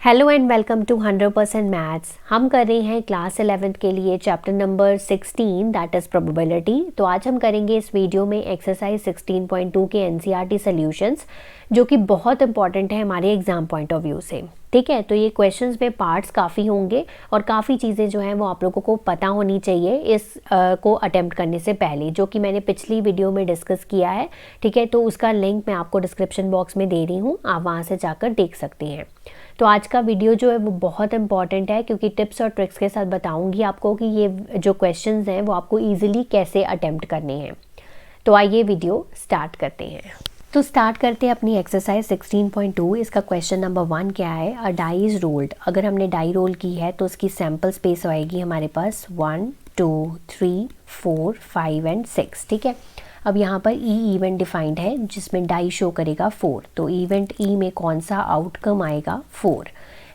Hello and welcome to 100% maths. हम कर रहे हैं क्लास 11th के लिए chapter number 16 that is probability. तो आज हम करेंगे इस वीडियो में एक्सरसाइज 16.2 के एनसीईआरटी सॉल्यूशंस, जो कि बहुत इंपॉर्टेंट है हमारे एग्जाम पॉइंट ऑफ व्यू से। ठीक है, तो ये क्वेश्चंस में पार्ट्स काफ़ी होंगे और काफ़ी चीज़ें जो हैं वो आप लोगों को पता होनी चाहिए इस को अटेम्प्ट करने से पहले, जो कि मैंने पिछली वीडियो में डिस्कस किया है। ठीक है, तो उसका लिंक मैं आपको डिस्क्रिप्शन बॉक्स में दे रही हूँ, आप वहाँ से जाकर देख सकते हैं। तो आज का वीडियो जो है वो बहुत इंपॉर्टेंट है, क्योंकि टिप्स और ट्रिक्स के साथ बताऊंगी आपको कि ये जो क्वेश्चंस हैं वो आपको इजीली कैसे अटेम्प्ट करने हैं। तो आइए वीडियो स्टार्ट करते हैं। तो स्टार्ट करते हैं अपनी एक्सरसाइज 16.2। इसका क्वेश्चन नंबर 1 क्या है? अ डाई इज रोल्ड। अगर हमने डाई रोल की है तो उसकी सैम्पल स्पेस आएगी हमारे पास 1 2 3 4 5 एंड 6। ठीक है, अब यहाँ पर ई इवेंट डिफाइंड है जिसमें डाई शो करेगा 4, तो इवेंट ई में कौन सा आउटकम आएगा? 4।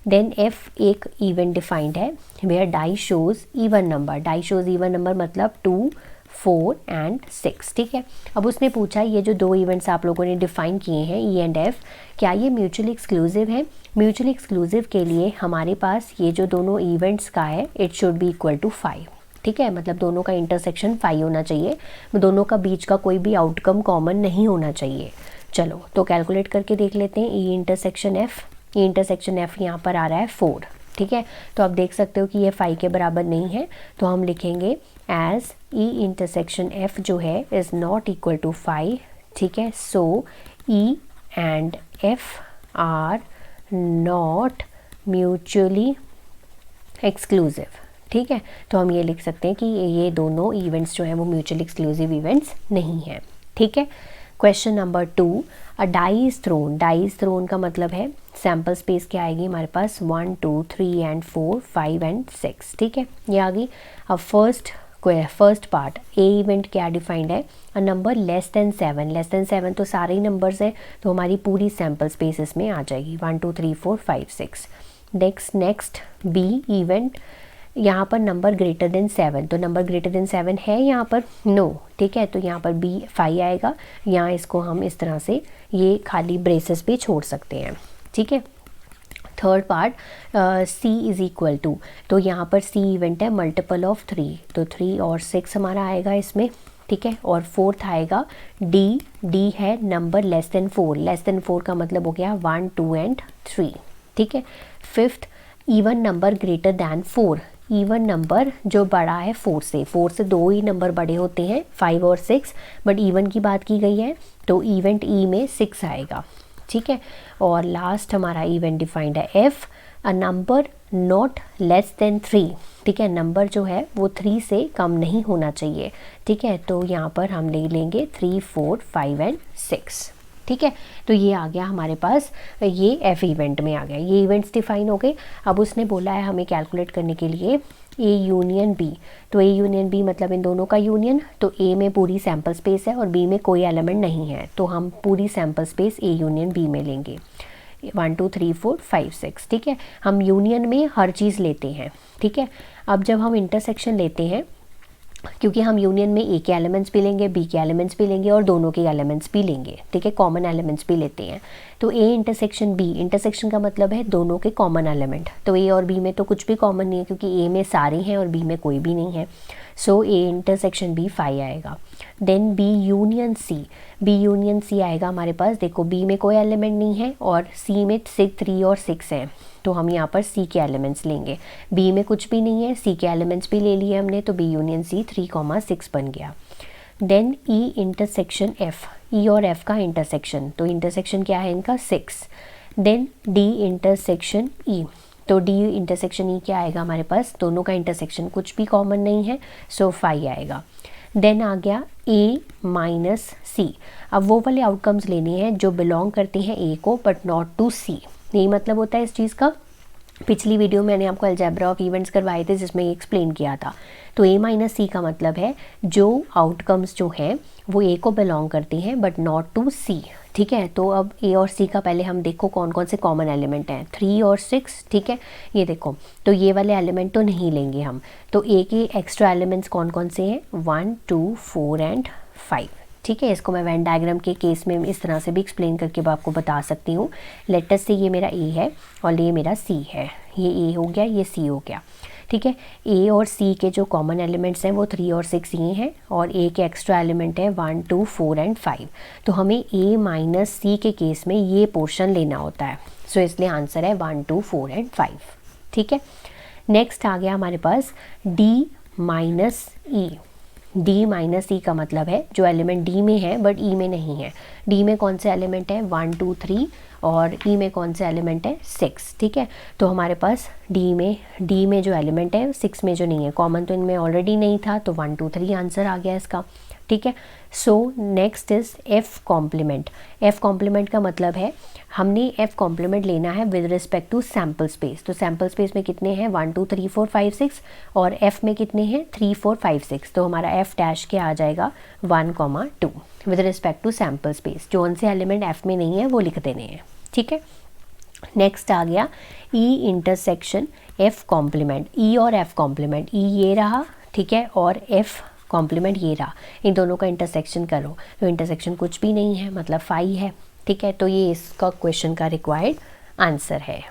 देन एफ एक इवेंट डिफाइंड है where die shows even number. Die shows even number मतलब 2 4 एंड 6। ठीक है, अब उसने पूछा ये जो दो इवेंट्स आप लोगों ने डिफाइन किए हैं ई एंड एफ, क्या ये म्यूचुअली एक्सक्लूसिव है? म्यूचुअली एक्सक्लूसिव के लिए हमारे पास ये जो दोनों इवेंट्स का है it should be equal to 5। ठीक है, मतलब दोनों का इंटरसेक्शन 5 होना चाहिए, दोनों का बीच का कोई भी आउटकम कॉमन नहीं होना चाहिए। चलो तो कैलकुलेट करके देख लेते हैं। ई इंटरसेक्शन एफ यहाँ पर आ रहा है 4। ठीक है, तो आप देख सकते हो कि ये 5 के बराबर नहीं है, तो हम लिखेंगे एज ई इंटरसेक्शन एफ जो है इज़ नॉट इक्वल टू 5। ठीक है, so E and F are not mutually exclusive. ठीक है, तो हम ये लिख सकते हैं कि ये दोनों इवेंट्स जो हैं वो म्यूचुअली एक्सक्लूसिव इवेंट्स नहीं हैं। ठीक है, question number 2, a die is thrown. Die is thrown का मतलब है सैम्पल स्पेस क्या आएगी हमारे पास? 1 2 3 एंड 4 5 एंड 6। ठीक है, ये आ गई। अब फर्स्ट पार्ट ए इवेंट क्या डिफाइंड है? A number less than 7। Less than 7 तो सारे ही नंबर्स हैं, तो हमारी पूरी सैम्पल स्पेस इसमें आ जाएगी 1 2 3 4 5 6। नेक्स्ट बी इवेंट, यहाँ पर नंबर ग्रेटर देन 7, तो नंबर ग्रेटर देन 7 है यहाँ पर? नो। ठीक है, तो यहाँ पर बी 5 आएगा। यहाँ इसको हम इस तरह से ये खाली ब्रेसेस पे छोड़ सकते हैं। ठीक है, third part C is equal to, तो यहाँ पर सी इवेंट है मल्टीपल ऑफ 3, तो 3 और 6 हमारा आएगा इसमें। ठीक है, और फोर्थ आएगा डी है number less than 4। Less than 4 का मतलब हो गया 1 2 एंड 3। ठीक है, fifth even number greater than 4। Even number जो बड़ा है 4 से दो ही नंबर बड़े होते हैं 5 और 6, बट इवन की बात की गई है तो इवेंट ई में 6 आएगा। ठीक है, और लास्ट हमारा इवेंट डिफाइंड है F, a number not less than 3। ठीक है, नंबर जो है वो 3 से कम नहीं होना चाहिए। ठीक है, तो यहाँ पर हम ले लेंगे 3 4 5 एंड 6। ठीक है, तो ये आ गया हमारे पास, ये एफ इवेंट में आ गया, ये इवेंट्स डिफाइन हो गए। अब उसने बोला है हमें कैलकुलेट करने के लिए ए यूनियन बी, तो ए यूनियन बी मतलब इन दोनों का यूनियन। तो ए में पूरी सैम्पल स्पेस है और बी में कोई एलिमेंट नहीं है, तो हम पूरी sample space A union B में लेंगे 1 2 3 4 5 6। ठीक है, हम यूनियन में हर चीज़ लेते हैं। ठीक है, अब जब हम इंटरसेक्शन लेते हैं, क्योंकि हम यूनियन में ए के एलिमेंट्स भी लेंगे, बी के एलिमेंट्स भी लेंगे और दोनों के एलिमेंट्स भी लेंगे। ठीक है, कॉमन एलिमेंट्स भी लेते हैं। तो ए इंटरसेक्शन बी, इंटरसेक्शन का मतलब है दोनों के कॉमन एलिमेंट, तो ए और बी में तो कुछ भी कॉमन नहीं है क्योंकि ए में सारे हैं और बी में कोई भी नहीं है। सो ए इंटरसेक्शन बी 5 आएगा। देन बी यूनियन सी आएगा हमारे पास। देखो बी में कोई एलिमेंट नहीं है और सी में 3 और 6 हैं, तो हम यहाँ पर सी के एलिमेंट्स लेंगे। बी में कुछ भी नहीं है, सी के एलिमेंट्स भी ले लिए हमने, तो बी यूनियन सी 3 6 बन गया। देन ई इंटरसेक्शन एफ, ई और एफ का इंटरसेक्शन, तो इंटरसेक्शन क्या है इनका? 6। देन डी इंटरसेक्शन ई, तो डी इंटरसेक्शन ई क्या आएगा हमारे पास? दोनों का इंटरसेक्शन कुछ भी कॉमन नहीं है, सो 5 आएगा। देन आ गया ए माइनस सी। अब वो वाले आउटकम्स लेने हैं जो बिलोंग करते हैं ए को बट नॉट टू सी। यही मतलब होता है इस चीज़ का। पिछली वीडियो में मैंने आपको अलजेब्रा ऑफ इवेंट्स करवाए थे जिसमें एक्सप्लेन किया था। तो ए माइनस सी का मतलब है जो आउटकम्स जो हैं वो ए को बिलोंग करते हैं बट नॉट टू सी। ठीक है, तो अब ए और सी का पहले हम देखो कौन कौन से कॉमन एलिमेंट हैं, 3 और 6। ठीक है, ये देखो, तो ये वाले एलिमेंट तो नहीं लेंगे हम। तो ए के एक्स्ट्रा एलिमेंट्स कौन कौन से हैं? 1 2 4 एंड 5। ठीक है, इसको मैं वेन डायग्राम के केस में इस तरह से भी एक्सप्लेन करके आपको बता सकती हूँ। लेट अस से ये मेरा ए है और ये मेरा सी है, ये ए हो गया, ये सी हो गया। ठीक है, ए और सी के जो कॉमन एलिमेंट्स हैं वो 3 और 6 ये हैं, और ए के एक्स्ट्रा एलिमेंट है 1, 2, 4 एंड 5। तो हमें ए माइनस सी के केस में ये पोर्शन लेना होता है। सो इसलिए आंसर है 1, 2, 4 एंड 5। ठीक है, नेक्स्ट आ गया हमारे पास डी माइनस ई। डी माइनस ई का मतलब है जो एलिमेंट डी में है बट ई में नहीं है। डी में कौन से एलिमेंट है 1, 2, 3, और ई में कौन से एलिमेंट है 6। ठीक है, तो हमारे पास डी में जो एलिमेंट है 6 में जो नहीं है, कॉमन तो इनमें ऑलरेडी नहीं था, तो 1, 2, 3 आंसर आ गया इसका। ठीक है, so next is F complement. F complement का मतलब है हमने एफ कॉम्प्लीमेंट लेना है with respect to sample space. तो सैम्पल स्पेस में कितने हैं 1, 2, 3, 4, 5, 6, और एफ में कितने हैं 3, 4, 5, 6। तो हमारा एफ डैश के आ जाएगा 1, 2 with respect to sample space. जो उनसे एलिमेंट एफ में नहीं है वो लिख देने हैं। ठीक है, नेक्स्ट आ गया ई इंटरसेक्शन एफ कॉम्प्लीमेंट। ई और एफ कॉम्प्लीमेंट, ई ये रहा, ठीक है, और एफ कॉम्प्लीमेंट ये रहा, इन दोनों का इंटरसेक्शन करो तो इंटरसेक्शन कुछ भी नहीं है, मतलब 5 है। ठीक है, तो ये इसका क्वेश्चन का रिक्वायर्ड आंसर है।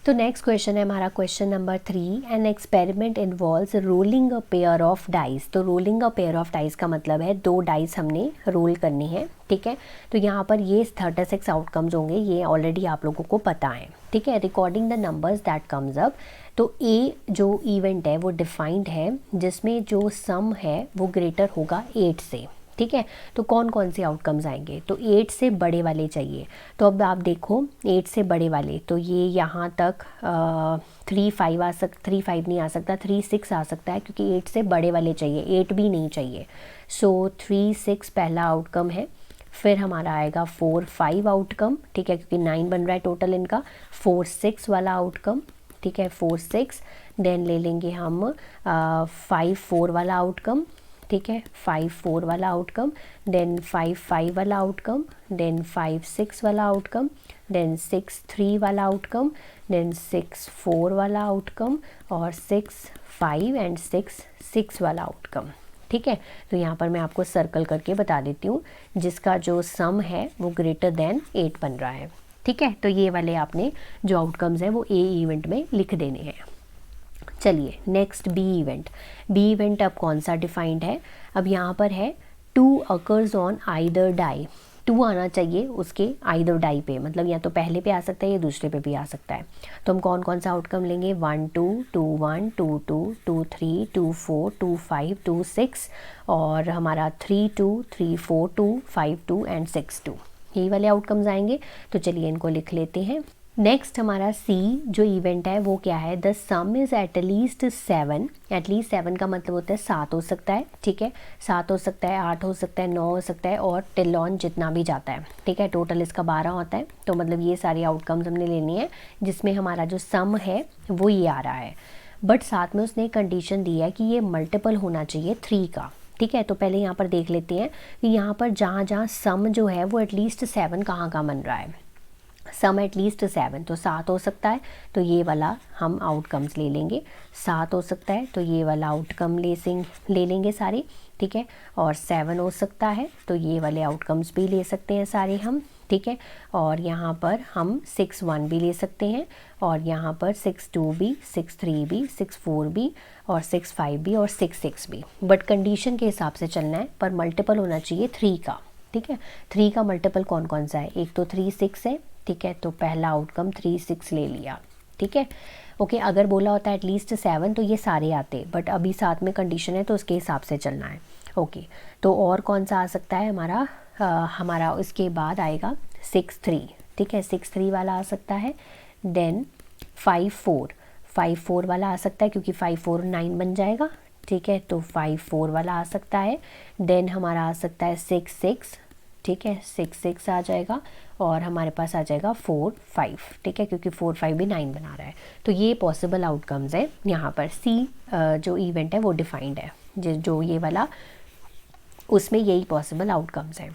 तो नेक्स्ट क्वेश्चन है हमारा question number 3। An experiment involves rolling a pair of dice. तो rolling a pair of dice का मतलब है 2 डाइस हमने रोल करनी है। ठीक है, तो यहाँ पर ये 36 आउटकम्स होंगे, ये ऑलरेडी आप लोगों को पता है। ठीक है, recording the numbers that comes up. तो ए जो इवेंट है वो डिफाइंड है जिसमें जो सम है वो ग्रेटर होगा 8 से। ठीक है, तो कौन कौन से आउटकम्स आएंगे, तो 8 से बड़े वाले चाहिए। तो अब आप देखो 8 से बड़े वाले, तो ये यहाँ तक 3, 5 3, 5 नहीं आ सकता, 3, 6 आ सकता है, क्योंकि 8 से बड़े वाले चाहिए, 8 भी नहीं चाहिए। सो 3, 6 पहला आउटकम है। फिर हमारा आएगा 4, 5 आउटकम। ठीक है, क्योंकि 9 बन रहा है टोटल इनका। 4, 6 वाला आउटकम। ठीक है, 4, 6। देन ले लेंगे हम 5, 4 वाला आउटकम। ठीक है, 5, 4 वाला आउटकम। देन 5, 5 वाला आउटकम। देन 5, 6 वाला आउटकम। देन 6, 3 वाला आउटकम। देन 6, 4 वाला आउटकम, और 6, 5 एंड 6, 6 वाला आउटकम। ठीक है, तो यहाँ पर मैं आपको सर्कल करके बता देती हूँ जिसका जो सम है वो ग्रेटर देन 8 बन रहा है। ठीक है, तो ये वाले आपने जो आउटकम्स हैं वो ए इवेंट में लिख देने हैं। चलिए next B event. B event अब कौन सा डिफाइंड है, अब यहाँ पर है 2 अकर्स ऑन आइदर डाई। 2 आना चाहिए उसके आइदर डाई पे, मतलब या तो पहले पे आ सकता है या दूसरे पे भी आ सकता है। तो हम कौन कौन सा आउटकम लेंगे 1, 2, 2, 1, 2, 2, 2, 3, 2, 4, 2, 5, 2, 6, और हमारा 3, 2, 3, 4, 2, 5, 2 एंड 6, 2, यही वाले आउटकम्स आएंगे। तो चलिए इनको लिख लेते हैं। नेक्स्ट हमारा सी जो इवेंट है वो क्या है, the some is at least 7। At least 7 का मतलब होता है 7 हो सकता है। ठीक है, 7 हो सकता है, 8 हो सकता है, 9 हो सकता है, और टिल ऑन जितना भी जाता है। ठीक है, टोटल इसका 12 होता है। तो मतलब ये सारी आउटकम्स हमने लेनी है जिसमें हमारा जो सम है वो ये आ रहा है, बट साथ में उसने एक कंडीशन दी है कि ये मल्टीपल होना चाहिए 3 का। ठीक है, तो पहले यहाँ पर देख लेते हैं कि यहाँ पर जहाँ जहाँ सम जो है वो एटलीस्ट 7 कहाँ का बन रहा है। सम एटलीस्ट 7, तो 7 हो सकता है, तो ये वाला हम आउटकम्स ले लेंगे। 7 हो सकता है तो ये वाला आउटकम ले लेंगे सारे। ठीक है, और 7 हो सकता है तो ये वाले आउटकम्स भी ले सकते हैं सारे हम। ठीक है, और यहाँ पर हम 6, 1 भी ले सकते हैं, और यहाँ पर 6, 2 भी, 6, 3 भी, 6, 4 भी, और 6, 5 भी, और 6, 6 भी। बट कंडीशन के हिसाब से चलना है, पर मल्टीपल होना चाहिए 3 का। ठीक है, 3 का मल्टीपल कौन कौन सा है, एक तो 3, 6 है। ठीक है, तो पहला आउटकम 3, 6 ले लिया। ठीक है, ओके, अगर बोला होता है एटलीस्ट 7 तो ये सारे आते, बट अभी साथ में कंडीशन है तो उसके हिसाब से चलना है। ओके, तो और कौन सा आ सकता है हमारा उसके बाद आएगा 6, 3। ठीक है, 6, 3 वाला आ सकता है। देन 5, 4 वाला आ सकता है, क्योंकि 5, 4, 9 बन जाएगा। ठीक है, तो 5, 4 वाला आ सकता है। देन हमारा आ सकता है 6, 6। ठीक है, 6, 6 आ जाएगा, और हमारे पास आ जाएगा 4, 5। ठीक है, क्योंकि 4, 5 भी 9 बना रहा है। तो ये पॉसिबल आउटकम्स है। यहाँ पर सी जो इवेंट है वो डिफाइंड है, जो ये वाला उसमें यही पॉसिबल आउटकम्स हैं।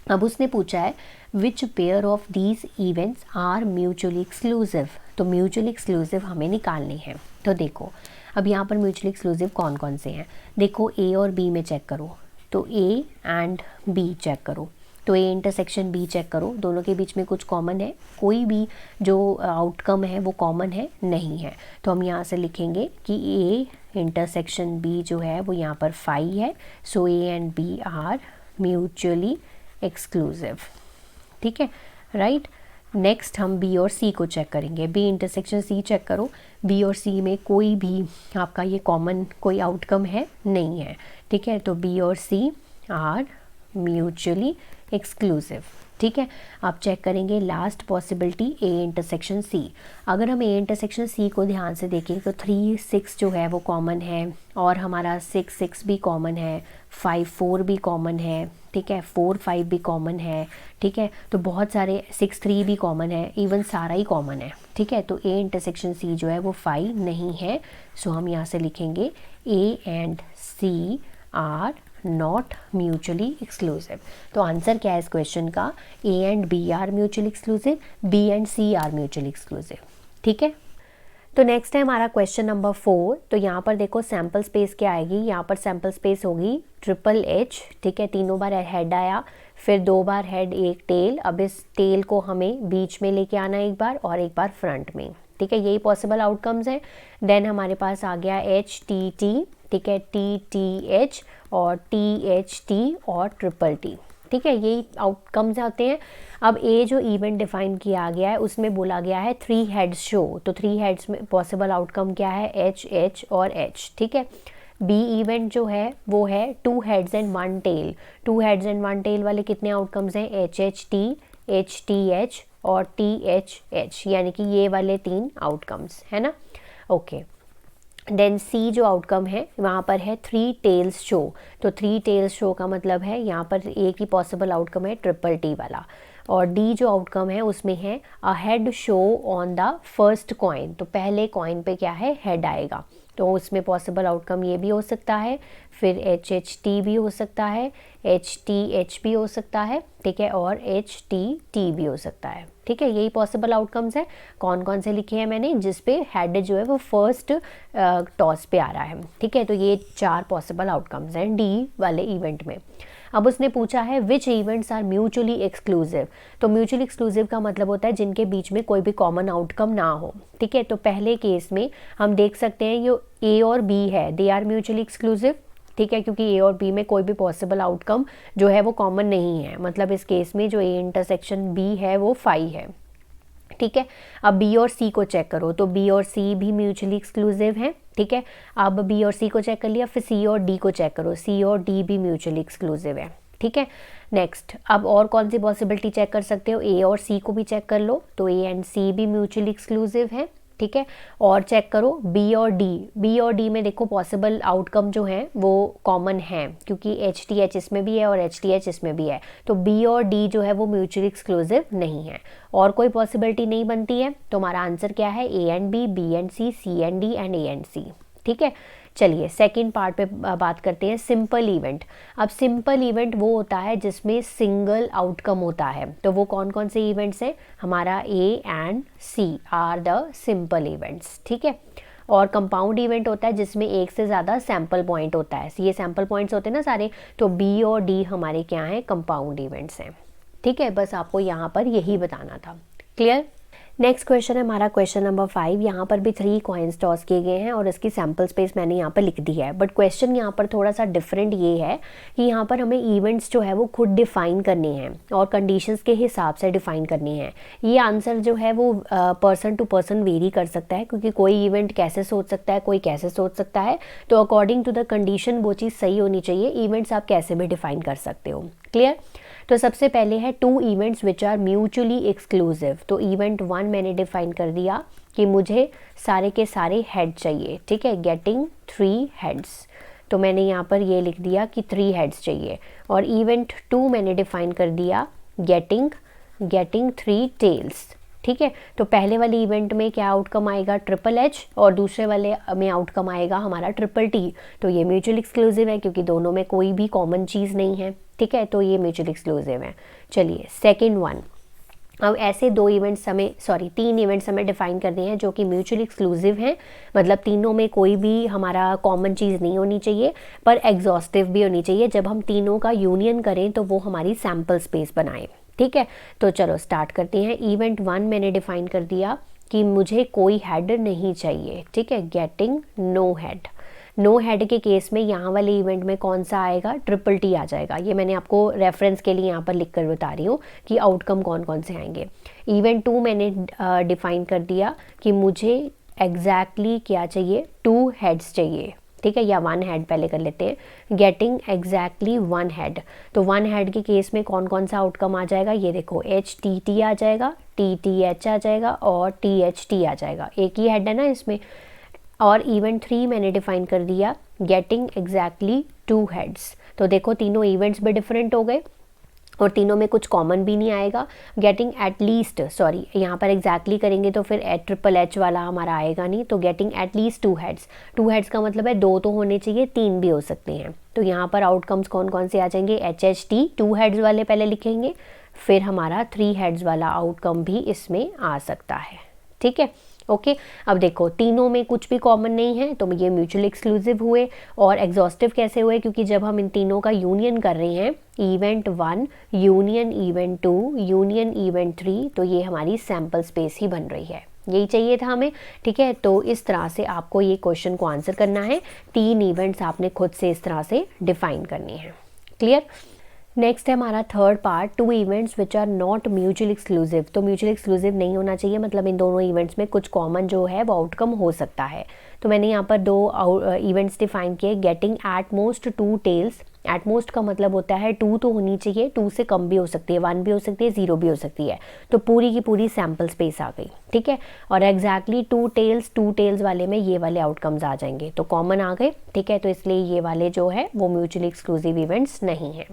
अब उसने पूछा है which pair of these events are mutually exclusive. तो म्यूचुअली एक्सक्लूसिव हमें निकालने हैं। तो देखो अब यहाँ पर म्यूचुअली एक्सक्लूसिव कौन कौन से हैं, देखो ए और बी में चेक करो। तो ए एंड बी चेक करो, तो ए इंटरसेक्शन बी चेक करो, दोनों के बीच में कुछ कॉमन है, कोई भी जो आउटकम है वो कॉमन है नहीं है। तो हम यहाँ से लिखेंगे कि ए इंटरसेक्शन बी जो है वो यहाँ पर 5 है, so A and B are mutually exclusive. ठीक है, राइट। नेक्स्ट हम बी और सी को चेक करेंगे। बी इंटरसेक्शन सी चेक करो, बी और सी में कोई भी आपका ये कॉमन कोई आउटकम है नहीं है। ठीक है, तो बी और सी आर म्यूचुअली एक्सक्लूसिव। ठीक है, आप चेक करेंगे last possibility A intersection C. अगर हम ए इंटरसेक्शन सी को ध्यान से देखें तो 3 6 जो है वो कॉमन है, और हमारा 6 6 भी कॉमन है, 5 4 भी कॉमन है। ठीक है, 4 5 भी कॉमन है। ठीक है, तो बहुत सारे 6 3 भी कॉमन है, इवन सारा ही कॉमन है। ठीक है, तो ए इंटरसेक्शन सी जो है वो 5 नहीं है। सो हम यहाँ से लिखेंगे A and C are not mutually exclusive. तो आंसर क्या है इस क्वेश्चन का, A and B are mutually exclusive, B and C are mutually exclusive. ठीक है, तो नेक्स्ट है हमारा क्वेश्चन नंबर 4। तो यहाँ पर देखो सैम्पल स्पेस क्या आएगी, यहाँ पर सैम्पल स्पेस होगी ट्रिपल एच। ठीक है, तीनों बार हेड आया, फिर 2 बार हेड एक टेल। अब इस टेल को हमें बीच में लेके आना एक बार और एक बार फ्रंट में। ठीक है, यही पॉसिबल आउटकम्स हैं। देन हमारे पास आ गया एच टी टी। ठीक है, टी टी एच और टी एच टी और ट्रिपल टी। ठीक है, यही आउटकम्स आते हैं। अब ए जो इवेंट डिफाइन किया गया है उसमें बोला गया है 3 हेड्स शो, तो 3 हेड्स में पॉसिबल आउटकम क्या है, एच एच और एच। ठीक है, बी इवेंट जो है वो है 2 heads and 1 tail. 2 heads and 1 tail वाले कितने आउटकम्स हैं, एच एच टी एच और टी एच एच, यानी कि ये वाले 3 आउटकम्स है ना। ओके, देन सी जो आउटकम है वहाँ पर है 3 टेल्स शो। तो 3 टेल्स शो का मतलब है यहाँ पर एक ही पॉसिबल आउटकम है ट्रिपल टी वाला। और डी जो आउटकम है उसमें है a head show on the first coin. तो पहले कॉइन पे क्या है, हेड आएगा, तो उसमें पॉसिबल आउटकम ये भी हो सकता है। फिर एच एच टी भी हो सकता है, एच टी एच भी हो सकता है। ठीक है, और एच टी टी भी हो सकता है। ठीक है, यही पॉसिबल आउटकम्स है। कौन कौन से लिखे हैं मैंने, जिस पे हेड जो है वो फर्स्ट टॉस पे आ रहा है। ठीक है, तो ये 4 पॉसिबल आउटकम्स हैं डी वाले इवेंट में। अब उसने पूछा है विच इवेंट्स आर म्यूचुअली एक्सक्लूसिव। तो म्यूचुअली एक्सक्लूसिव का मतलब होता है जिनके बीच में कोई भी कॉमन आउटकम ना हो। ठीक है, तो पहले केस में हम देख सकते हैं ये ए और बी है, दे आर म्यूचुअली एक्सक्लूसिव। ठीक है, क्योंकि ए और बी में कोई भी पॉसिबल आउटकम जो है वो कॉमन नहीं है, मतलब इस केस में जो ए इंटरसेक्शन बी है वो 5 है। ठीक है, अब बी और सी को चेक करो, तो बी और सी भी म्यूचुअली एक्सक्लूसिव हैं। ठीक है, अब बी और सी को चेक कर लिया, फिर सी और डी को चेक करो, सी और डी भी म्यूचुअली एक्सक्लूसिव है। ठीक है, नेक्स्ट अब और कौन सी पॉसिबिलिटी चेक कर सकते हो, ए और सी को भी चेक कर लो, तो ए एंड सी भी म्यूचुअली एक्सक्लूसिव है। ठीक है, और चेक करो बी और डी। बी और डी में देखो पॉसिबल आउटकम जो है वो कॉमन है, क्योंकि एच टी एच इसमें भी है और एच टी एच इसमें भी है, तो बी और डी जो है वो म्यूचुअली एक्सक्लूसिव नहीं है। और कोई पॉसिबिलिटी नहीं बनती है, तो हमारा आंसर क्या है, A and B and C and D and A and C. ठीक है, चलिए सेकंड पार्ट पे बात करते हैं, सिंपल इवेंट। अब सिंपल इवेंट वो होता है जिसमें सिंगल आउटकम होता है, तो वो कौन कौन से इवेंट्स हैं, हमारा A and C are the simple events. ठीक है, और कंपाउंड इवेंट होता है जिसमें एक से ज़्यादा सैम्पल पॉइंट होता है, ये सैम्पल पॉइंट्स होते हैं ना सारे, तो बी और डी हमारे क्या हैं, कंपाउंड इवेंट्स हैं। ठीक है, बस आपको यहाँ पर यही बताना था। क्लियर। नेक्स्ट क्वेश्चन है हमारा क्वेश्चन नंबर 5। यहाँ पर भी 3 कॉइन्स टॉस किए गए हैं और इसकी सैम्पल स्पेस मैंने यहाँ पर लिख दी है, बट क्वेश्चन यहाँ पर थोड़ा सा डिफरेंट ये है कि यहाँ पर हमें इवेंट्स जो है वो खुद डिफाइन करने हैं और कंडीशंस के हिसाब से डिफाइन करनी है। ये आंसर जो है वो पर्सन टू पर्सन वेरी कर सकता है, क्योंकि कोई इवेंट कैसे सोच सकता है, कोई कैसे सोच सकता है, तो अकॉर्डिंग टू द कंडीशन वो चीज़ सही होनी चाहिए। इवेंट्स आप कैसे भी डिफाइन कर सकते हो। क्लियर। तो सबसे पहले है 2 events which are mutually exclusive. तो इवेंट 1 मैंने डिफाइन कर दिया कि मुझे सारे के सारे हेड चाहिए। ठीक है, गेटिंग 3 हेड्स, तो मैंने यहाँ पर ये लिख दिया कि 3 हेड्स चाहिए। और इवेंट 2 मैंने डिफाइन कर दिया गेटिंग 3 टेल्स। ठीक है, तो पहले वाले इवेंट में क्या आउटकम आएगा, ट्रिपल एच, और दूसरे वाले में आउटकम आएगा हमारा ट्रिपल टी। तो ये म्यूचुअल एक्सक्लूसिव है क्योंकि दोनों में कोई भी कॉमन चीज़ नहीं है। ठीक है, तो ये म्यूचुअल एक्सक्लूसिव है। चलिए सेकेंड वन, अब ऐसे तीन इवेंट्स हमें डिफाइन करने हैं जो कि म्यूचुअली एक्सक्लूसिव हैं, मतलब तीनों में कोई भी हमारा कॉमन चीज़ नहीं होनी चाहिए पर एग्जॉस्टिव भी होनी चाहिए। जब हम तीनों का यूनियन करें तो वो हमारी सैम्पल स्पेस बनाए। ठीक है, तो चलो स्टार्ट करते हैं। इवेंट 1 मैंने डिफाइन कर दिया कि मुझे कोई हेड नहीं चाहिए। ठीक है, getting no head. No head के केस में यहाँ वाले इवेंट में कौन सा आएगा, ट्रिपल टी आ जाएगा। ये मैंने आपको रेफरेंस के लिए यहाँ पर लिख कर बता रही हूँ कि आउटकम कौन कौन से आएंगे। इवेंट 2 मैंने डिफाइन कर दिया कि मुझे एग्जैक्टली क्या चाहिए, 2 हेड्स चाहिए। ठीक है, या 1 हेड पहले कर लेते हैं। Getting exactly 1 head. तो 1 हेड के केस में कौन कौन सा आउटकम आ जाएगा, ये देखो HTT आ जाएगा, TTH आ जाएगा और THT आ जाएगा। एक ही हेड है ना इसमें। और इवेंट 3 मैंने डिफाइन कर दिया गेटिंग एग्जैक्टली 2 हेड्स। तो देखो तीनों इवेंट्स भी डिफरेंट हो गए और तीनों में कुछ कॉमन भी नहीं आएगा। गेटिंग एटलीस्ट, सॉरी यहाँ पर एग्जैक्टली करेंगे तो फिर ट्रिपल एच वाला हमारा आएगा नहीं। तो गेटिंग एटलीस्ट 2 हेड्स। 2 हेड्स का मतलब है 2 तो होने चाहिए, 3 भी हो सकते हैं। तो यहाँ पर आउटकम्स कौन कौन से आ जाएंगे, HHT 2 हेड्स वाले पहले लिखेंगे, फिर हमारा 3 हेड्स वाला आउटकम भी इसमें आ सकता है। ठीक है, ओके। अब देखो तीनों में कुछ भी कॉमन नहीं है तो ये म्यूचुअली एक्सक्लूसिव हुए। और एग्जॉस्टिव कैसे हुए, क्योंकि जब हम इन तीनों का यूनियन कर रहे हैं, event 1 union event 2 union event 3, तो ये हमारी सैम्पल स्पेस ही बन रही है। यही चाहिए था हमें। ठीक है, तो इस तरह से आपको ये क्वेश्चन को आंसर करना है। 3 इवेंट्स आपने खुद से इस तरह से डिफाइन करनी है। क्लियर। नेक्स्ट है हमारा third part, 2 events which are not mutually exclusive. तो म्यूचुअली एक्सक्लूसिव नहीं होना चाहिए, मतलब इन दोनों इवेंट्स में कुछ कॉमन जो है वो आउटकम हो सकता है। तो मैंने यहाँ पर 2 इवेंट्स डिफाइन किए। Getting at most 2 tails. At most का मतलब होता है 2 तो होनी चाहिए, 2 से कम भी हो सकती है, 1 भी हो सकती है, 0 भी हो सकती है। तो पूरी की पूरी सैम्पल स्पेस आ गई। ठीक है, और एग्जैक्टली 2 टेल्स वाले में ये वाले आउटकम्स आ जाएंगे, तो कॉमन आ गए। ठीक है, तो इसलिए ये वाले जो है वो म्यूचुअली एक्सक्लूसिव इवेंट्स नहीं है।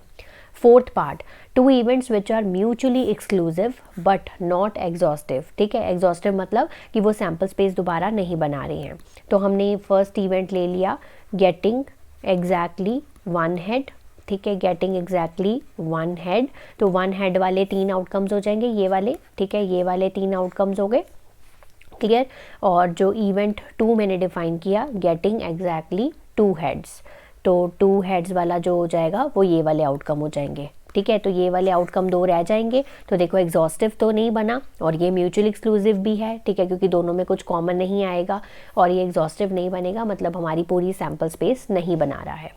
Fourth part, 2 events which are mutually exclusive but not exhaustive. ठीक है, एग्जॉस्टिव मतलब कि वो सैम्पल स्पेस दोबारा नहीं बना रही हैं। तो हमने फर्स्ट इवेंट ले लिया गेटिंग एग्जैक्टली 1 हेड। ठीक है, गेटिंग एग्जैक्टली 1 हेड। तो 1 हेड वाले 3 आउटकम्स हो जाएंगे ये वाले। ठीक है, ये वाले 3 आउटकम्स हो गए। क्लियर। और जो इवेंट 2 मैंने डिफाइन किया गेटिंग एग्जैक्टली 2 हेड्स, तो 2 हेड्स वाला जो हो जाएगा वो ये वाले आउटकम हो जाएंगे। ठीक है, तो ये वाले आउटकम 2 रह जाएंगे। तो देखो एग्जॉस्टिव तो नहीं बना और ये म्यूचुअली एक्सक्लूसिव भी है। ठीक है, क्योंकि दोनों में कुछ कॉमन नहीं आएगा और ये एग्जॉस्टिव नहीं बनेगा, मतलब हमारी पूरी सैम्पल स्पेस नहीं बना रहा है।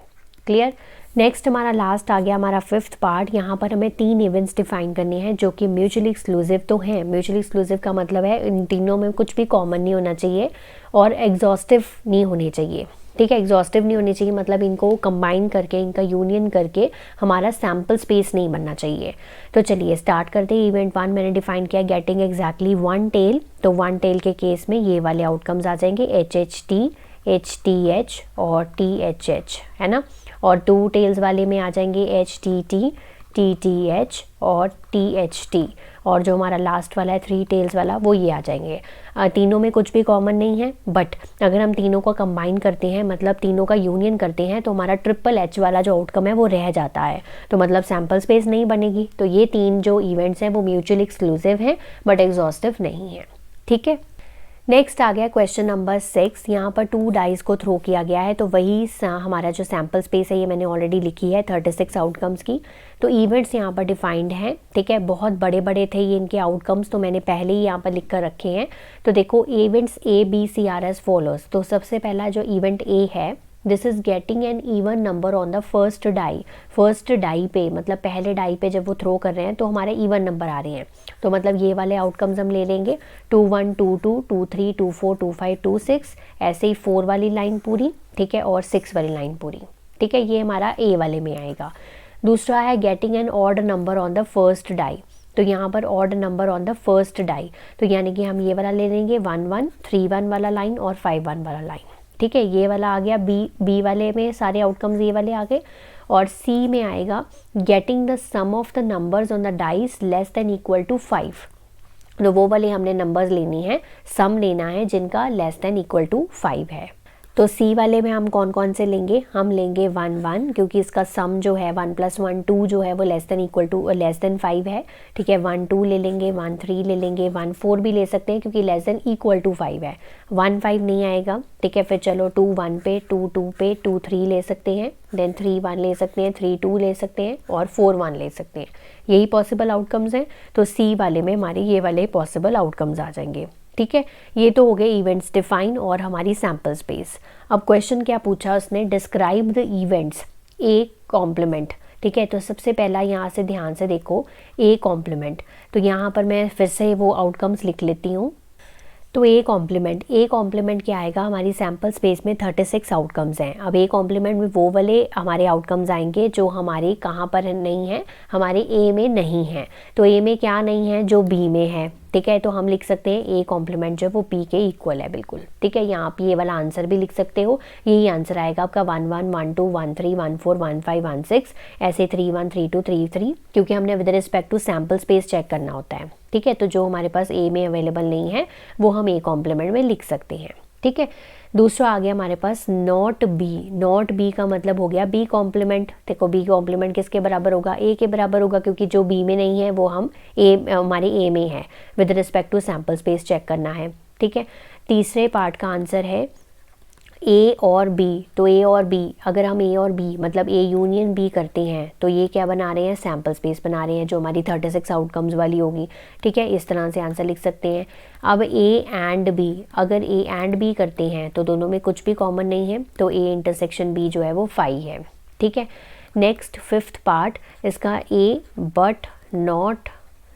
क्लियर। नेक्स्ट हमारा लास्ट आ गया हमारा 5th पार्ट। यहाँ पर हमें 3 इवेंट्स डिफाइन करने हैं जो कि म्यूचुअली एक्सक्लूसिव तो हैं। म्यूचुअली एक्सक्लूसिव का मतलब है इन तीनों में कुछ भी कॉमन नहीं होना चाहिए और एग्जॉस्टिव नहीं होने चाहिए। ठीक है, एग्जॉस्टिव नहीं होनी चाहिए मतलब इनको कंबाइन करके, इनका यूनियन करके हमारा सैम्पल स्पेस नहीं बनना चाहिए। तो चलिए स्टार्ट करते हैं। इवेंट 1 मैंने डिफाइन किया गेटिंग एग्जैक्टली 1 टेल। तो 1 टेल के केस में ये वाले आउटकम्स आ जाएंगे HHT, HTH और THH, है ना। और 2 टेल्स वाले में आ जाएंगे HTT, TTH और THT। और जो हमारा लास्ट वाला है 3 टेल्स वाला वो ये आ जाएंगे। तीनों में कुछ भी कॉमन नहीं है, बट अगर हम तीनों को कंबाइन करते हैं, मतलब तीनों का यूनियन करते हैं, तो हमारा ट्रिपल एच वाला जो आउटकम है वो रह जाता है। तो मतलब सैम्पल स्पेस नहीं बनेगी। तो ये 3 जो इवेंट्स हैं वो म्यूचुअली एक्सक्लूसिव हैं बट एग्जॉस्टिव नहीं है। ठीक है, नेक्स्ट आ गया क्वेश्चन नंबर 6। यहाँ पर 2 डाइस को थ्रो किया गया है। तो वही हमारा जो सैम्पल स्पेस है ये मैंने ऑलरेडी लिखी है 36 आउटकम्स की। तो इवेंट्स यहाँ पर डिफाइंड हैं। ठीक है, बहुत बड़े बड़े थे ये इनके आउटकम्स, तो मैंने पहले ही यहाँ पर लिख कर रखे हैं। तो देखो events ABC are as follows. तो सबसे पहला जो इवेंट A है, this is getting an even number on the first die. First die पे मतलब पहले डाई पे जब वो थ्रो कर रहे हैं तो हमारे इवन नंबर आ रहे हैं। तो मतलब ये वाले आउटकम्स हम ले लेंगे 2 1 2 2 2 3 2 4 2 5 2 6, ऐसे ही 4 वाली लाइन पूरी। ठीक है, और 6 वाली लाइन पूरी। ठीक है, ये हमारा A वाले में आएगा। दूसरा है getting an odd number on the first die. तो यहाँ पर odd number on the first die, तो यानी कि हम ये वाला ले लेंगे 1 1 3 1 वाला लाइन और 5 1 वाला लाइन। ठीक है, ये वाला आ गया। बी वाले में सारे आउटकम्स ये वाले आ गए। और C में आएगा getting the sum of the numbers on the dice less than equal to 5। तो वो वाले हमने नंबर्स लेनी है, सम लेना है जिनका लेस देन इक्वल टू 5 है। तो सी वाले में हम कौन कौन से लेंगे, हम लेंगे 1 1 क्योंकि इसका सम जो है 1 + 1 2 जो है वो <= 5 है, ठीक है। 1 2 ले लेंगे, 1 3 ले लेंगे, 1 4 भी ले सकते हैं क्योंकि <= 5 है। 1 5 नहीं आएगा, ठीक है। फिर चलो 2 1 पे, 2 2 पे, 2 3 ले सकते हैं, देन 3 1 ले सकते हैं, 3 2 ले सकते हैं और 4 1 ले सकते हैं। यही पॉसिबल आउटकम्स हैं। तो सी वाले में हमारे ये वाले पॉसिबल आउटकम्स आ जाएंगे, ठीक है। ये तो हो गए इवेंट्स डिफाइन और हमारी सैम्पल स्पेस। अब क्वेश्चन क्या पूछा उसने, describe the events A complement, ठीक है। तो सबसे पहला यहाँ से ध्यान से देखो ए कॉम्प्लीमेंट, तो यहाँ पर मैं फिर से वो आउटकम्स लिख लेती हूँ। तो ए कॉम्प्लीमेंट क्या आएगा, हमारी सैम्पल स्पेस में 36 आउटकम्स हैं। अब ए कॉम्प्लीमेंट में वो वाले हमारे आउटकम्स आएंगे जो हमारे कहाँ पर नहीं है, हमारे ए में नहीं है। तो ए में क्या नहीं है, जो बी में है, ठीक है। तो हम लिख सकते हैं ए कॉम्प्लीमेंट जो वो पी के इक्वल है, बिल्कुल, ठीक है। यहाँ आप ये वाला आंसर भी लिख सकते हो, यही आंसर आएगा आपका 1 1 1 2 1 3 1 4 1 5 1 6, ऐसे 3 1 3 2 3 3, क्योंकि हमने with respect to sample space check करना होता है, ठीक है। तो जो हमारे पास ए में अवेलेबल नहीं है वो हम ए कॉम्प्लीमेंट में लिख सकते हैं, ठीक है। दूसरा आ गया हमारे पास नॉट बी का मतलब हो गया बी कॉम्प्लीमेंट। देखो बी कॉम्प्लीमेंट किसके बराबर होगा, ए के बराबर होगा, क्योंकि जो बी में नहीं है वो हम हमारे ए में है, with respect to sample space check करना है, ठीक है। तीसरे पार्ट का आंसर है ए और बी। तो ए और बी, अगर हम ए और बी मतलब ए यूनियन बी करते हैं तो ये क्या बना रहे हैं, सैम्पल स्पेस बना रहे हैं जो हमारी 36 आउटकम्स वाली होगी, ठीक है। इस तरह से आंसर लिख सकते हैं। अब ए एंड बी, अगर ए एंड बी करते हैं तो दोनों में कुछ भी कॉमन नहीं है, तो ए इंटरसेक्शन बी जो है वो 5 है, ठीक है। नेक्स्ट 5th पार्ट इसका A but not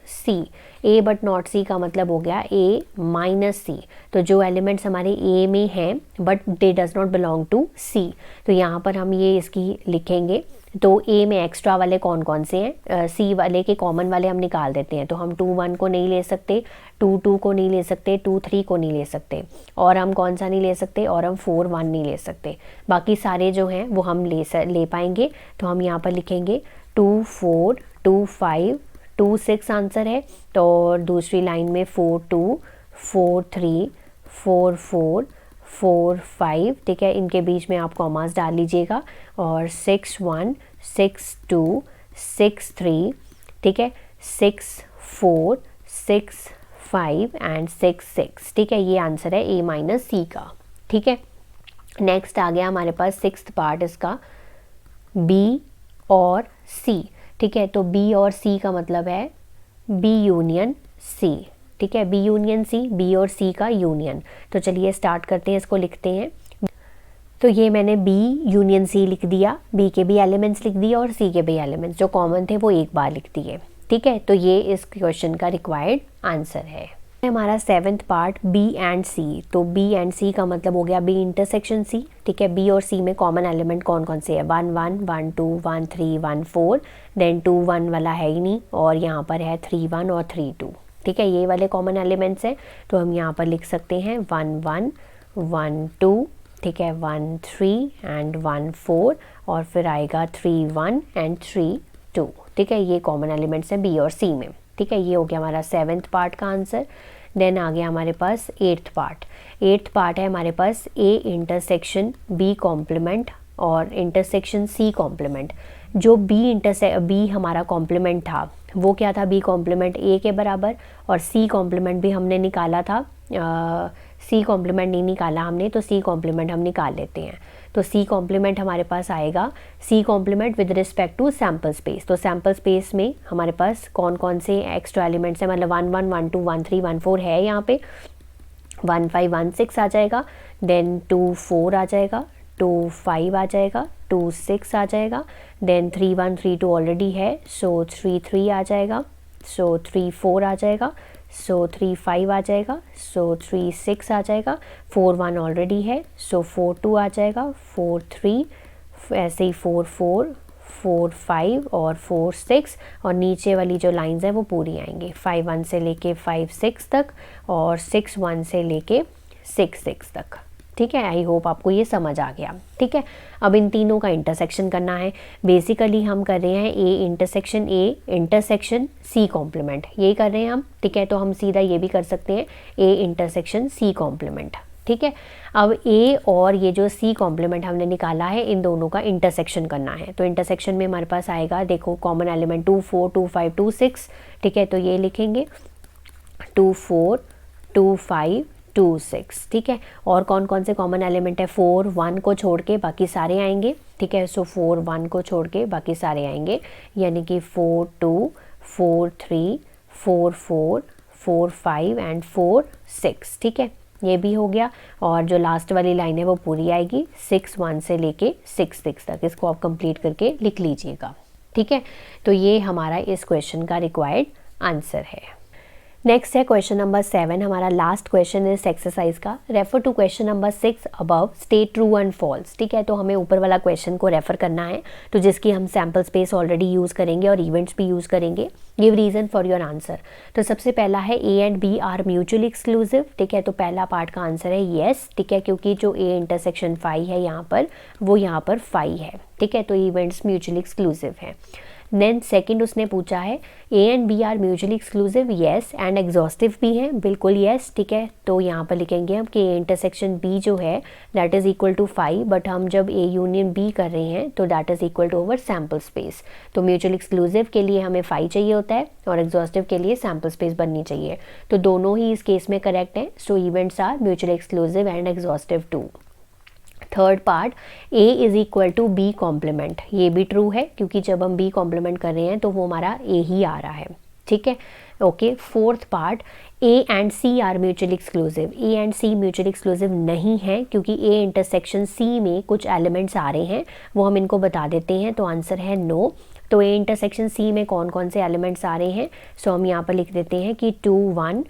C. A but not C का मतलब हो गया ए माइनस सी। तो जो एलिमेंट्स हमारे ए में हैं but they does not belong to C, तो यहाँ पर हम ये इसकी लिखेंगे। तो ए में एक्स्ट्रा वाले कौन कौन से हैं, सी वाले के कॉमन वाले हम निकाल देते हैं। तो हम 2 1 को नहीं ले सकते, 2 2 को नहीं ले सकते, 2 3 को नहीं ले सकते, और हम कौन सा नहीं ले सकते, और हम 4 1 नहीं ले सकते। बाकी सारे जो हैं वो हम ले पाएंगे। तो हम यहाँ पर लिखेंगे 2 4 2 5 2 6 आंसर है। तो दूसरी लाइन में 4 2 4 3 4 4 4 5, ठीक है। इनके बीच में आप कॉमास डाल लीजिएगा, और 6 1 6 2 6 3, ठीक है, 6 4 6 5 एंड 6 6, ठीक है। ये आंसर है ए माइनस सी का, ठीक है। नेक्स्ट आ गया हमारे पास 6th पार्ट इसका बी और सी, ठीक है। तो बी और सी का मतलब है बी यूनियन सी, ठीक है। बी यूनियन सी, बी और सी का यूनियन। तो चलिए स्टार्ट करते हैं, इसको लिखते हैं। तो ये मैंने बी यूनियन सी लिख दिया, बी के भी एलिमेंट्स लिख दिए और सी के भी एलिमेंट्स जो कॉमन थे वो एक बार लिख दिए, ठीक है। तो ये इस क्वेश्चन का रिक्वायर्ड आंसर है। हमारा 7th पार्ट बी एंड सी। तो बी एंड सी का मतलब हो गया बी इंटरसेक्शन सी, ठीक है। बी और सी में कॉमन एलिमेंट कौन कौन से है, 1 1 1 2 1 3 1 4, देन 2 1 वाला है ही नहीं, और यहाँ पर है 3 1 और 3 2, ठीक है। ये वाले कॉमन एलिमेंट्स हैं। तो हम यहाँ पर लिख सकते हैं 1 1 1 2, ठीक है, 1 3 एंड 1 4, और फिर आएगा 3 1 एंड 3 2, ठीक है। ये कॉमन एलिमेंट्स हैं बी और सी में, ठीक है। ये हो गया हमारा 7th पार्ट का आंसर। देन आ गया हमारे पास 8th पार्ट। 8th पार्ट है हमारे पास ए इंटरसेक्शन बी कॉम्प्लीमेंट और इंटरसेक्शन सी कॉम्प्लीमेंट। जो बी हमारा कॉम्प्लीमेंट था वो क्या था, बी कॉम्प्लीमेंट ए के बराबर, और सी कॉम्प्लीमेंट भी हमने निकाला था, सी कॉम्प्लीमेंट नहीं निकाला हमने, तो सी कॉम्प्लीमेंट हम निकाल लेते हैं। तो सी कॉम्प्लीमेंट हमारे पास आएगा C complement with respect to sample space. तो सैम्पल स्पेस में हमारे पास कौन कौन से एक्स्ट्रा एलिमेंट्स हैं, मतलब 1 1 1 2 1 3 1 4 है, यहाँ पे 1 5 1 6 आ जाएगा, देन 2 4 आ जाएगा, 2 5 आ जाएगा, 2 6 आ जाएगा, देन 3 1 3 2 ऑलरेडी है, सो 3 3 आ जाएगा, सो 3 4 आ जाएगा, सो 3 5 आ जाएगा, सो 3 6 आ जाएगा, 4 1 ऑलरेडी है, सो 4 2 आ जाएगा, 4 3, ऐसे ही 4 4 4 5 और 4 6, और नीचे वाली जो लाइंस हैं वो पूरी आएंगी 5 1 से लेके 5 6 तक, और 6 1 से लेके 6 6 तक, ठीक है। आई होप आपको ये समझ आ गया, ठीक है। अब इन तीनों का इंटरसेक्शन करना है। बेसिकली हम कर रहे हैं ए इंटरसेक्शन सी कॉम्प्लीमेंट, यही कर रहे हैं हम, ठीक है। तो हम सीधा ये भी कर सकते हैं ए इंटरसेक्शन सी कॉम्प्लीमेंट, ठीक है। अब ए और ये जो सी कॉम्प्लीमेंट हमने निकाला है, इन दोनों का इंटरसेक्शन करना है। तो इंटरसेक्शन में हमारे पास आएगा, देखो कॉमन एलिमेंट 2 4 2 5 2 6, ठीक है। तो ये लिखेंगे 2 4 2 5 2 6, ठीक है। और कौन कौन से कॉमन एलिमेंट है, 4 1 को छोड़ के बाकी सारे आएंगे, ठीक है। सो 4 1 को छोड़ के बाकी सारे आएंगे, यानी कि 4 2 4 3 4 4 4 5 एंड 4 6, ठीक है। ये भी हो गया। और जो लास्ट वाली लाइन है वो पूरी आएगी 6 1 से लेके 6 6 तक। इसको आप कंप्लीट करके लिख लीजिएगा, ठीक है। तो ये हमारा इस क्वेश्चन का रिक्वायर्ड आंसर है। नेक्स्ट है क्वेश्चन नंबर 7, हमारा लास्ट क्वेश्चन इस एक्सरसाइज का। Refer to question number 6 above, state true and false, ठीक है। तो हमें ऊपर वाला क्वेश्चन को रेफर करना है, तो जिसकी हम सैम्पल स्पेस ऑलरेडी यूज़ करेंगे और इवेंट्स भी यूज़ करेंगे। Give reason for your answer. तो सबसे पहला है A and B are mutually exclusive, ठीक है। तो पहला पार्ट का आंसर है येस, ठीक है, क्योंकि जो ए इंटरसेक्शन फाई है यहाँ पर, वो यहाँ पर फाई है, ठीक है। तो इवेंट्स म्यूचुअली एक्सक्लूसिव है। देन सेकंड उसने पूछा है A and B are mutually exclusive, yes, and exhaustive भी है, बिल्कुल येस, ठीक है। तो यहाँ पर लिखेंगे हम कि ए इंटरसेक्शन बी जो है that is equal to phi, but हम जब ए यूनियन बी कर रहे हैं तो that is equal to over sample space. तो म्यूचुअली एक्सक्लूसिव के लिए हमें फाई चाहिए होता है और एग्जॉस्टिव के लिए सैम्पल स्पेस बननी चाहिए। तो दोनों ही इस केस में करेक्ट है। So events are mutually exclusive and exhaustive too. Third part, A is equal to B complement, ये भी ट्रू है क्योंकि जब हम बी कॉम्प्लीमेंट कर रहे हैं तो वो हमारा A ही आ रहा है, ठीक है। Okay, fourth part, A and C are mutually exclusive. A and C mutually exclusive नहीं है क्योंकि A इंटरसेक्शन C में कुछ एलिमेंट्स आ रहे हैं, वो हम इनको बता देते हैं। तो आंसर है नो। तो A इंटरसेक्शन C में कौन कौन से एलिमेंट्स आ रहे हैं, सो हम यहाँ पर लिख देते हैं कि 2 1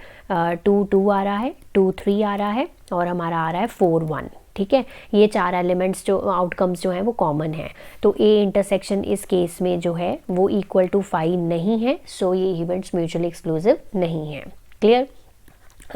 2 2 आ रहा है, 2 3 आ रहा है और हमारा आ रहा है 4 1, ठीक है। ये चार एलिमेंट्स जो आउटकम्स जो हैं वो कॉमन है। तो ए इंटरसेक्शन इस केस में जो है वो इक्वल टू फाई नहीं है, सो ये इवेंट्स म्यूचुअली एक्सक्लूसिव नहीं है। Clear?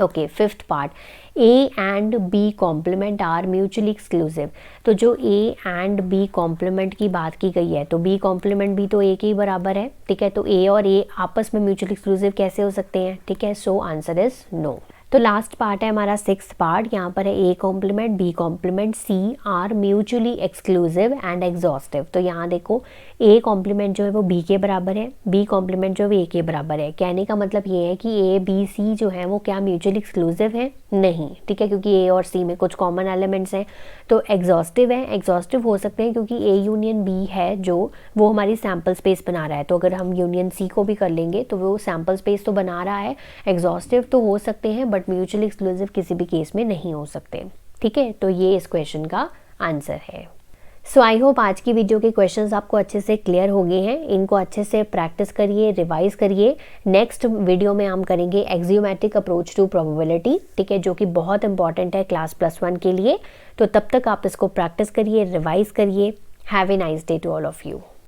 Okay, fifth part, A and B complement are mutually exclusive. तो जो ए एंड बी कॉम्प्लीमेंट की बात की गई है, तो बी कॉम्प्लीमेंट भी तो ए के ही बराबर है, ठीक है। तो ए और ए आपस में म्यूचुअली एक्सक्लूसिव कैसे हो सकते हैं, ठीक है। So answer is no. तो लास्ट पार्ट है हमारा सिक्स्थ पार्ट, यहाँ पर है A complement B complement C are mutually exclusive and exhaustive. तो यहाँ देखो ए कॉम्प्लीमेंट जो है वो बी के बराबर है, बी कॉम्प्लीमेंट जो है ए के बराबर है। कहने का मतलब ये है कि ए बी सी जो है वो क्या म्यूचुअली एक्सक्लूसिव है, नहीं, ठीक है, क्योंकि ए और सी में कुछ कॉमन एलिमेंट्स हैं। तो एग्जॉस्टिव है, एग्जॉस्टिव हो सकते हैं क्योंकि ए यूनियन बी है जो वो हमारी सैम्पल स्पेस बना रहा है। तो अगर हम यूनियन सी को भी कर लेंगे तो वो सैम्पल स्पेस तो बना रहा है, एग्जॉस्टिव तो हो सकते हैं बट म्यूचुअली एक्सक्लूसिव किसी भी केस में नहीं हो सकते, ठीक है। तो ये इस क्वेश्चन का आंसर है। सो आई होप आज की वीडियो के क्वेश्चंस आपको अच्छे से क्लियर हो गए हैं। इनको अच्छे से प्रैक्टिस करिए, रिवाइज करिए। नेक्स्ट वीडियो में हम करेंगे एक्सियोमेट्रिक अप्रोच टू प्रोबेबिलिटी, ठीक है, जो कि बहुत इंपॉर्टेंट है क्लास +1 के लिए। तो तब तक आप इसको प्रैक्टिस करिए, रिवाइज करिए। Have a nice day to all of you.